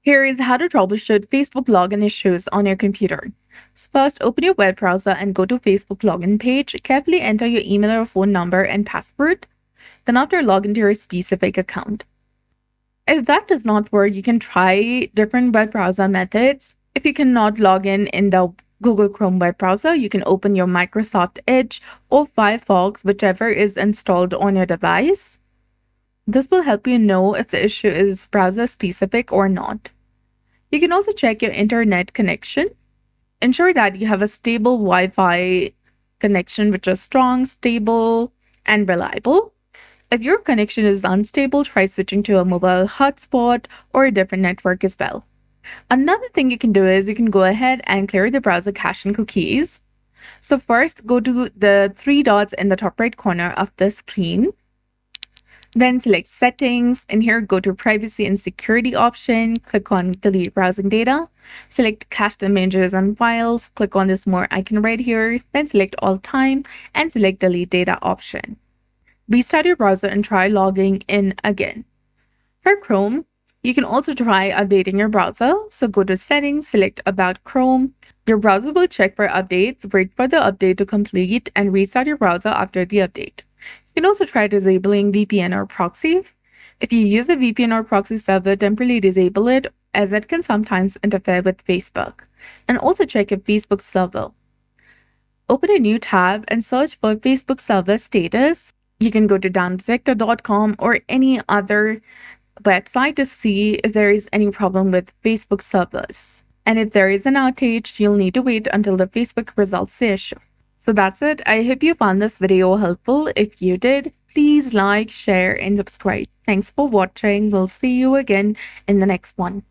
Here is how to troubleshoot Facebook login issues on your computer. First, open your web browser and go to Facebook login page. Carefully enter your email or phone number and password. Then after, log into your specific account. If that does not work, you can try different web browser methods. If you cannot log in the Google Chrome web browser, you can open your Microsoft Edge or Firefox, whichever is installed on your device. This will help you know if the issue is browser specific or not. You can also check your internet connection. Ensure that you have a stable Wi-Fi connection which is strong, stable, and reliable. If your connection is unstable, try switching to a mobile hotspot or a different network as well. Another thing you can do is you can go ahead and clear the browser cache and cookies. So first, go to the three dots in the top right corner of the screen. Then select Settings, and here go to Privacy and Security option. Click on Delete Browsing Data. Select Cached Images and Files. Click on this more icon right here. Then select All Time and select Delete Data option. Restart your browser and try logging in again. For Chrome, you can also try updating your browser. So go to Settings, select About Chrome. Your browser will check for updates, wait for the update to complete, and restart your browser after the update. You can also try disabling VPN or proxy. If you use a VPN or proxy server, temporarily disable it, as it can sometimes interfere with Facebook. And also check your Facebook server. Open a new tab and search for Facebook server status. You can go to downdetector.com or any other website to see if there is any problem with Facebook servers. And if there is an outage, you'll need to wait until the Facebook resolves the issue. So that's it. I hope you found this video helpful. If you did, please like, share, and subscribe. Thanks for watching. We'll see you again in the next one.